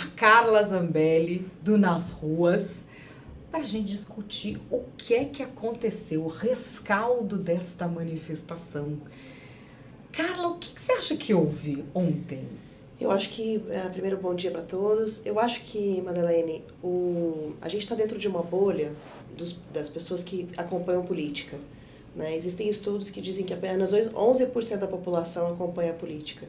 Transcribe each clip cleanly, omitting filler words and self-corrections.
a Carla Zambelli, do Nas Ruas, para a gente discutir o que é que aconteceu, o rescaldo desta manifestação. Carla, o que você acha que houve ontem? Eu acho que, primeiro, bom dia para todos. Eu acho que, Madeleine, a gente está dentro de uma bolha das pessoas que acompanham política. Né? Existem estudos que dizem que apenas 11% da população acompanha a política.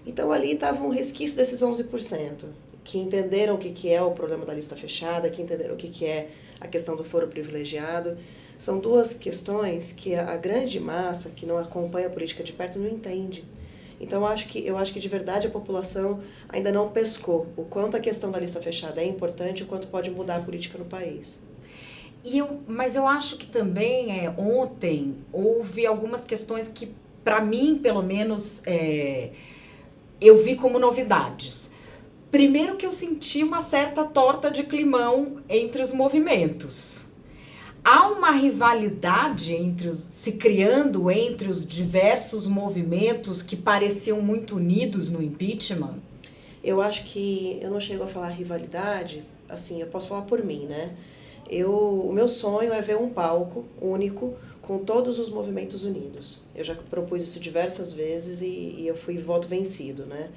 Então, ali estava um resquício desses 11%, que entenderam o que é o problema da lista fechada, que entenderam o que é a questão do foro privilegiado. São duas questões que a grande massa que não acompanha a política de perto não entende. Então, eu acho que de verdade a população ainda não pescou o quanto a questão da lista fechada é importante, o quanto pode mudar a política no país. Mas eu acho que também ontem houve algumas questões que, para mim, pelo menos, eu vi como novidades. Primeiro que eu senti uma certa torta de climão entre os movimentos. Há uma rivalidade se criando entre os diversos movimentos que pareciam muito unidos no impeachment? Eu acho que eu não chego a falar rivalidade, assim, eu posso falar por mim, né? O meu sonho é ver um palco único com todos os movimentos unidos. Eu já propus isso diversas vezes e eu fui voto vencido, né?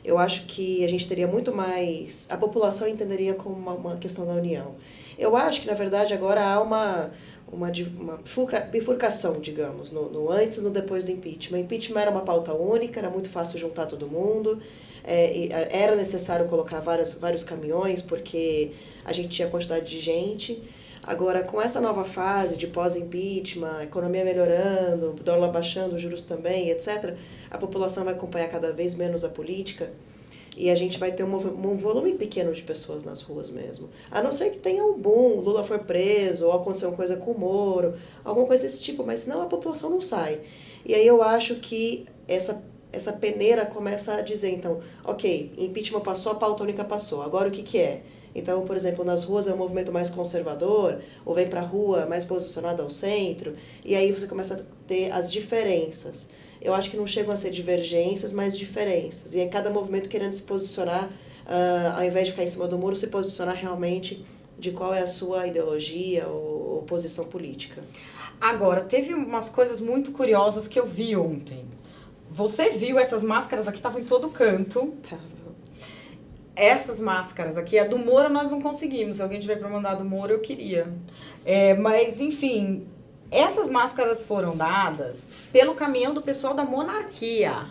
Eu acho que a gente teria muito mais... A população entenderia como uma questão da união. Eu acho que, na verdade, agora há uma bifurcação, digamos, no antes e no depois do impeachment. O impeachment era uma pauta única, era muito fácil juntar todo mundo, era necessário colocar vários caminhões, porque a gente tinha quantidade de gente. Agora, com essa nova fase de pós-impeachment, a economia melhorando, o dólar baixando, os juros também, etc., a população vai acompanhar cada vez menos a política e a gente vai ter um volume pequeno de pessoas nas ruas mesmo. A não ser que tenha um boom, Lula for preso, ou aconteceu uma coisa com o Moro, alguma coisa desse tipo, mas senão a população não sai. E aí eu acho que essa peneira começa a dizer, então, ok, impeachment passou, a pauta única passou, agora o que é? Então, por exemplo, nas ruas é um movimento mais conservador, ou vem para a rua mais posicionado ao centro, e aí você começa a ter as diferenças. Eu acho que não chegam a ser divergências, mas diferenças. E aí cada movimento querendo se posicionar, ao invés de ficar em cima do muro, se posicionar realmente de qual é a sua ideologia ou posição política. Agora, teve umas coisas muito curiosas que eu vi ontem. Você viu essas máscaras aqui, estavam em todo canto. Tava. Essas máscaras aqui, a do Moro nós não conseguimos. Se alguém tiver para mandar do Moro, eu queria. Mas, enfim, essas máscaras foram dadas pelo caminhão do pessoal da Monarquia,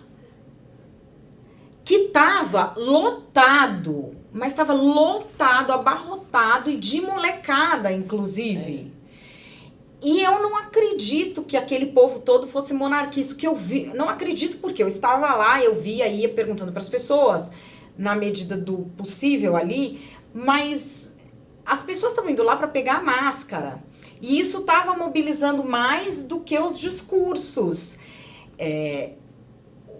que estava lotado, mas estava lotado, abarrotado e de molecada, inclusive. E eu não acredito que aquele povo todo fosse monarquista. Que eu vi, não acredito porque eu estava lá, eu via, ia perguntando para as pessoas, na medida do possível ali, mas as pessoas estavam indo lá para pegar a máscara. E isso estava mobilizando mais do que os discursos.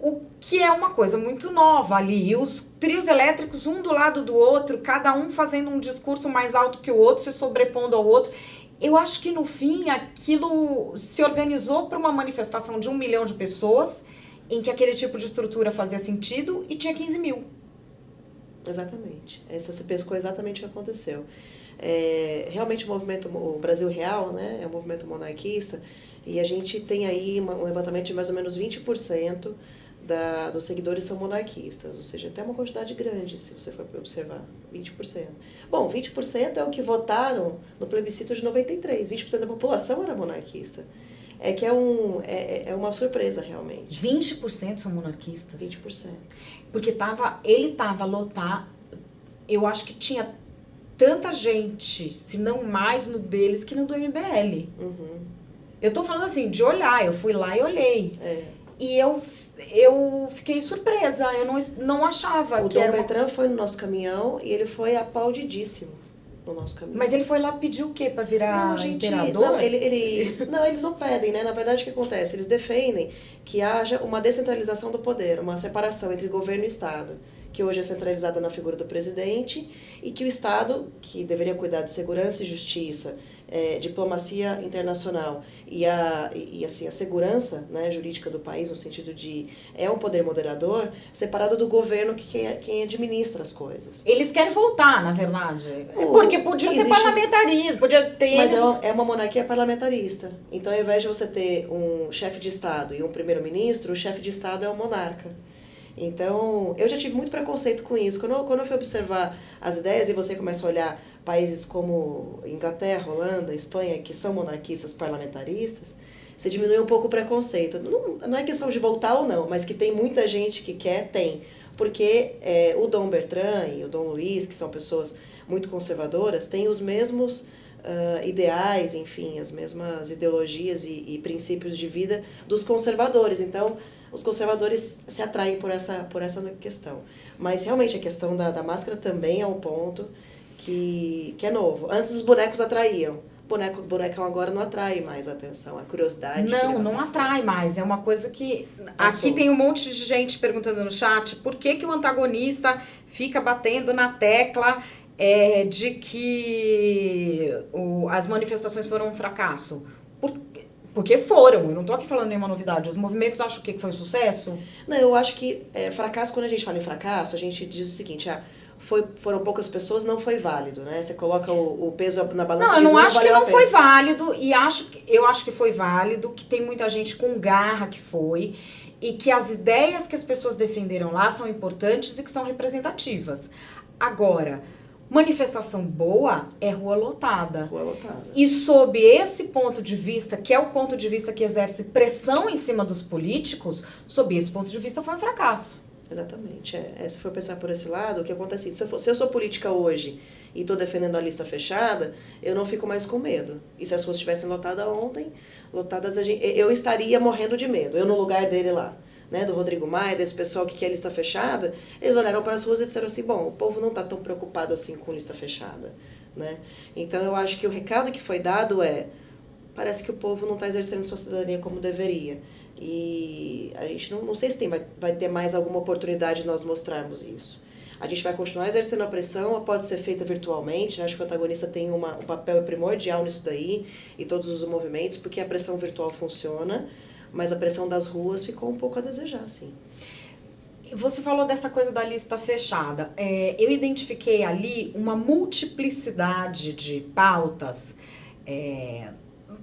O que é uma coisa muito nova ali. E os trios elétricos, um do lado do outro, cada um fazendo um discurso mais alto que o outro, se sobrepondo ao outro. Eu acho que, no fim, aquilo se organizou para uma manifestação de 1 milhão de pessoas, em que aquele tipo de estrutura fazia sentido, e tinha 15 mil. Exatamente. Você pescou exatamente o que aconteceu. Realmente o Brasil Real, né, é um movimento monarquista, e a gente tem aí um levantamento de mais ou menos 20% dos seguidores são monarquistas, ou seja, até uma quantidade grande, se você for observar, 20%. Bom, 20% é o que votaram no plebiscito de 93, 20% da população era monarquista. É uma surpresa, realmente. 20% são monarquistas? 20%. Porque ele estava lotado, eu acho que tinha tanta gente, se não mais no deles, que no do MBL. Uhum. Eu tô falando assim, de olhar, eu fui lá e olhei. E eu fiquei surpresa, eu não achava o que Dom era Bertrand foi no nosso caminhão e ele foi aplaudidíssimo no nosso caminhão. Mas ele foi lá pedir o quê? Pra virar imperador? Não, eles não pedem, né? Na verdade, o que acontece? Eles defendem que haja uma descentralização do poder, uma separação entre governo e Estado. que hoje é centralizada na figura do presidente, e que o Estado, que deveria cuidar de segurança e justiça, diplomacia internacional assim, a segurança, né, jurídica do país, no sentido de um poder moderador, separado do governo, quem administra as coisas. Eles querem voltar, na verdade. Porque podia ser parlamentarismo, podia ter... Mas é uma monarquia parlamentarista. Então, ao invés de você ter um chefe de Estado e um primeiro-ministro, o chefe de Estado é o monarca. Então, eu já tive muito preconceito com isso. Quando eu fui observar as ideias e você começa a olhar países como Inglaterra, Holanda, Espanha, que são monarquistas parlamentaristas, você diminui um pouco o preconceito. Não é questão de voltar ou não, mas que tem muita gente que quer, tem. Porque o Dom Bertrand e o Dom Luís, que são pessoas muito conservadoras, têm os mesmos ideais, enfim, as mesmas ideologias e princípios de vida dos conservadores. Então, os conservadores se atraem por essa questão. Mas, realmente, a questão da máscara também é um ponto que é novo. Antes, os bonecos atraíam. Bonecão agora não atrai mais a atenção, a curiosidade. Não atrai mais. É uma coisa que... Passou. Aqui tem um monte de gente perguntando no chat por que o antagonista fica batendo na tecla de que as manifestações foram um fracasso. Porque foram, eu não tô aqui falando nenhuma novidade. Os movimentos acham que foi um sucesso? Não, eu acho que fracasso, quando a gente fala em fracasso, a gente diz o seguinte, foram poucas pessoas, não foi válido, né? Você coloca o peso na balança. Não, eu não acho que não foi válido, e eu acho que foi válido, que tem muita gente com garra que foi, e que as ideias que as pessoas defenderam lá são importantes e que são representativas. Agora, manifestação boa é rua lotada. Rua lotada. E sob esse ponto de vista, que é o ponto de vista que exerce pressão em cima dos políticos, sob esse ponto de vista foi um fracasso. Exatamente. Se for pensar por esse lado, o que acontece? Se eu sou política hoje e estou defendendo a lista fechada, eu não fico mais com medo. E se as ruas estivessem lotadas ontem, eu estaria morrendo de medo. Eu no lugar dele lá, né, do Rodrigo Maia, desse pessoal que quer lista fechada, eles olharam para as ruas e disseram assim, bom, o povo não está tão preocupado assim com lista fechada, né? Então eu acho que o recado que foi dado parece que o povo não está exercendo sua cidadania como deveria. E a gente não sei se vai ter mais alguma oportunidade de nós mostrarmos isso. A gente vai continuar exercendo a pressão, pode ser feita virtualmente, né? Acho que o antagonista tem um papel primordial nisso daí, e todos os movimentos, porque a pressão virtual funciona, mas a pressão das ruas ficou um pouco a desejar, sim. Você falou dessa coisa da lista fechada. Eu identifiquei ali uma multiplicidade de pautas,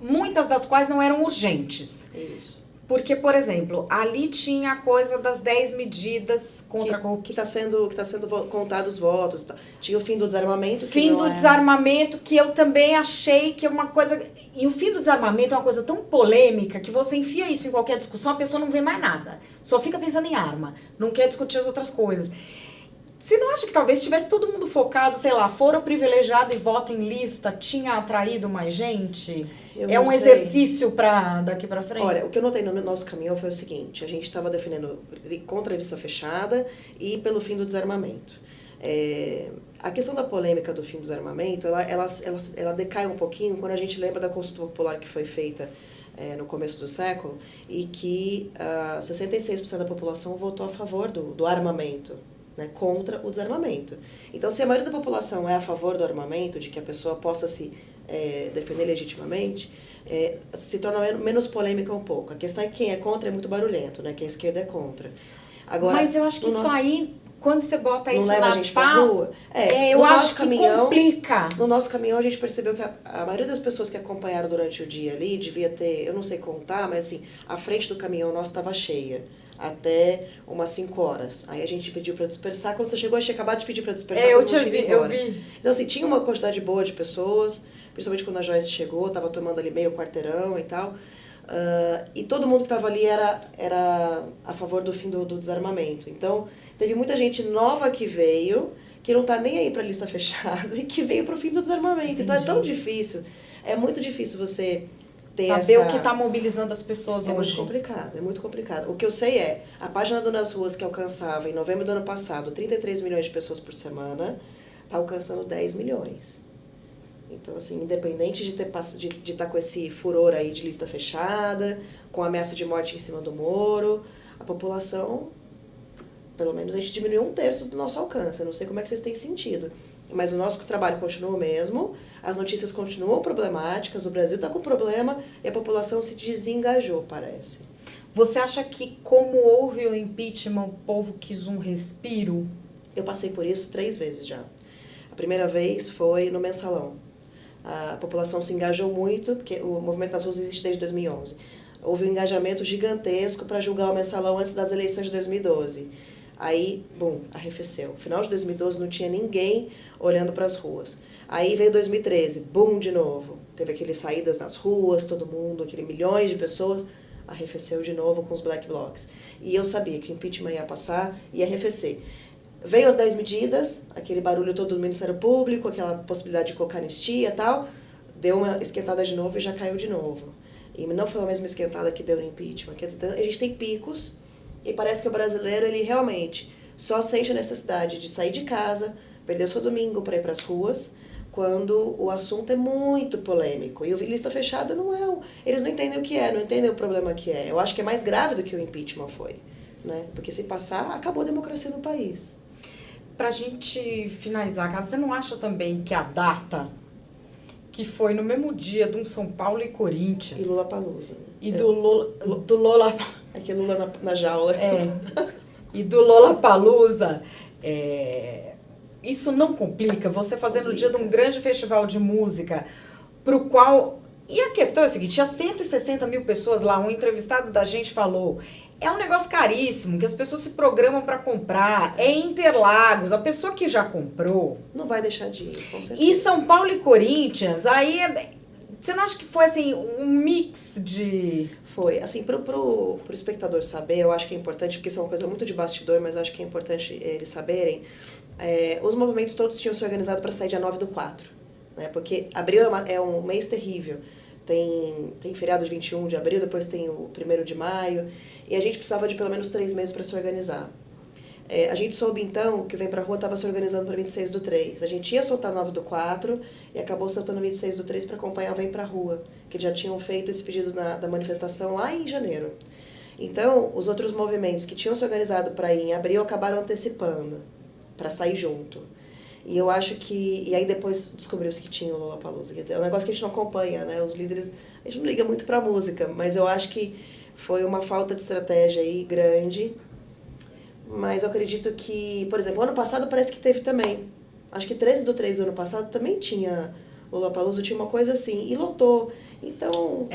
muitas das quais não eram urgentes. Isso. Porque, por exemplo, ali tinha a coisa das 10 medidas contra a corrupção. Que tá sendo contados os votos. Tinha o fim do desarmamento. Desarmamento, que eu também achei que é uma coisa... E o fim do desarmamento é uma coisa tão polêmica que você enfia isso em qualquer discussão, a pessoa não vê mais nada. Só fica pensando em arma. Não quer discutir as outras coisas. Você não acha que talvez tivesse todo mundo focado, sei lá, foro privilegiado e voto em lista, tinha atraído mais gente? É um exercício para daqui para frente? Olha, o que eu notei no nosso caminhão foi o seguinte, a gente estava defendendo contra a lista fechada e pelo fim do desarmamento. A questão da polêmica do fim do desarmamento, ela decai um pouquinho quando a gente lembra da consulta popular que foi feita no começo do século e que 66% da população votou a favor do armamento. Né, contra o desarmamento. Então, se a maioria da população é a favor do armamento, de que a pessoa possa se defender legitimamente, se torna menos polêmica um pouco. A questão é que quem é contra é muito barulhento, né, que a esquerda é contra. Agora, mas eu acho que isso aí, quando você bota isso na rua, eu acho que complica. No nosso caminhão, a gente percebeu que a maioria das pessoas que acompanharam durante o dia ali, devia ter, eu não sei contar, mas assim, a frente do caminhão nosso estava cheia. Até umas 5 horas. Aí a gente pediu para dispersar. Quando você chegou, a gente tinha acabado de pedir para dispersar. Eu vi. Então, assim, tinha uma quantidade boa de pessoas, principalmente quando a Joyce chegou, tava tomando ali meio quarteirão e tal. E todo mundo que estava ali era a favor do fim do desarmamento. Então, teve muita gente nova que veio, que não tá nem aí para lista fechada e que veio para o fim do desarmamento. Entendi. Então, é tão difícil. É muito difícil você saber o que está mobilizando as pessoas hoje. É muito complicado. O que eu sei a página do Nas Ruas, que alcançava em novembro do ano passado 33 milhões de pessoas por semana, está alcançando 10 milhões. Então, assim, independente de estar com esse furor aí de lista fechada, com ameaça de morte em cima do Moro, a população Pelo menos a gente diminuiu 1/3 do nosso alcance. Eu não sei como é que vocês têm sentido. Mas o nosso trabalho continua o mesmo, as notícias continuam problemáticas, o Brasil está com problema e a população se desengajou, parece. Você acha que, como houve o impeachment, o povo quis um respiro? Eu passei por isso 3 vezes já. A primeira vez foi no Mensalão. A população se engajou muito, porque o movimento nas ruas existe desde 2011. Houve um engajamento gigantesco para julgar o Mensalão antes das eleições de 2012. Aí, bum, arrefeceu. No final de 2012 não tinha ninguém olhando para as ruas. Aí veio 2013, bum de novo. Teve aqueles saídas nas ruas, todo mundo, aquele milhões de pessoas, arrefeceu de novo com os black blocs. E eu sabia que o impeachment ia passar e ia arrefecer. Veio as 10 medidas, aquele barulho todo do Ministério Público, aquela possibilidade de colocar anistia e tal, deu uma esquentada de novo e já caiu de novo. E não foi a mesma esquentada que deu no impeachment. Quer dizer, a gente tem picos e parece que o brasileiro, ele realmente só sente a necessidade de sair de casa, perder o seu domingo para ir para as ruas, quando o assunto é muito polêmico. E o lista fechada não é... Eles não entendem o que é, não entendem o problema que é. Eu acho que é mais grave do que o impeachment foi, né? Porque se passar, acabou a democracia no país. Pra gente finalizar, cara, você não acha também que a data, que foi no mesmo dia de um São Paulo e Corinthians... E Lollapalooza. E do Lola... Aqui é Lula na jaula. E do Lollapalooza, isso não complica? Você fazendo o dia de um grande festival de música, pro qual... E a questão é a seguinte, tinha 160 mil pessoas lá, um entrevistado da gente falou... É um negócio caríssimo, que as pessoas se programam para comprar. É Interlagos, a pessoa que já comprou... Não vai deixar de ir, com certeza. E São Paulo e Corinthians, aí... Você não acha que foi, assim, um mix de... Foi. Assim, pro espectador saber, eu acho que é importante, porque isso é uma coisa muito de bastidor, mas eu acho que é importante eles saberem. Os movimentos todos tinham se organizado para sair dia 9/4, né? Porque abril é um mês terrível. Tem feriado de 21 de abril, depois tem o 1º de maio, e a gente precisava de pelo menos 3 meses para se organizar. A gente soube então que o Vem Pra Rua estava se organizando para 26/3. A gente ia soltar 9/4 e acabou soltando 26/3 para acompanhar o Vem Pra Rua, que já tinham feito esse pedido da manifestação lá em janeiro. Então, os outros movimentos que tinham se organizado para ir em abril acabaram antecipando, para sair junto. E eu acho que... E aí depois descobriu-se que tinha o Lollapalooza. Quer dizer, é um negócio que a gente não acompanha, né? Os líderes... A gente não liga muito pra música, mas eu acho que foi uma falta de estratégia aí grande. Mas eu acredito que... Por exemplo, ano passado parece que teve também. Acho que 13/3 do ano passado também tinha o Lollapalooza, tinha uma coisa assim. E lotou. Então...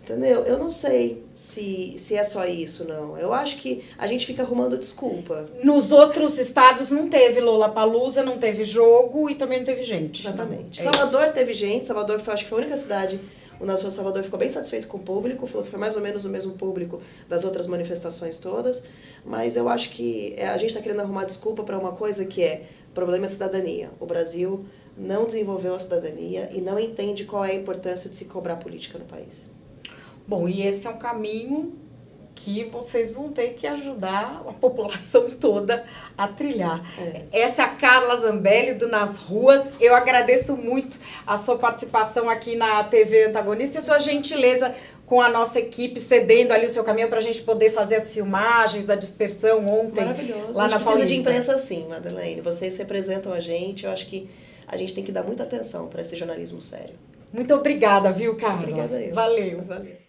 Entendeu? Eu não sei se é só isso, não. Eu acho que a gente fica arrumando desculpa. Nos outros estados não teve Lollapalooza, não teve jogo e também não teve gente. Exatamente. Salvador teve gente. Salvador acho que foi a única cidade. O nosso Salvador ficou bem satisfeito com o público. Falou que foi mais ou menos o mesmo público das outras manifestações todas. Mas eu acho que a gente está querendo arrumar desculpa para uma coisa que é problema de cidadania. O Brasil não desenvolveu a cidadania e não entende qual é a importância de se cobrar política no país. Bom, e esse é um caminho que vocês vão ter que ajudar a população toda a trilhar. Essa é a Carla Zambelli do Nas Ruas. Eu agradeço muito a sua participação aqui na TV Antagonista e a sua gentileza com a nossa equipe, cedendo ali o seu caminho para a gente poder fazer as filmagens da dispersão ontem. Maravilhoso. Lá a gente na precisa Paulista. de imprensa sim, Madeleine. Vocês representam a gente. Eu acho que a gente tem que dar muita atenção para esse jornalismo sério. Muito obrigada, viu, Carla? Obrigada eu. Valeu.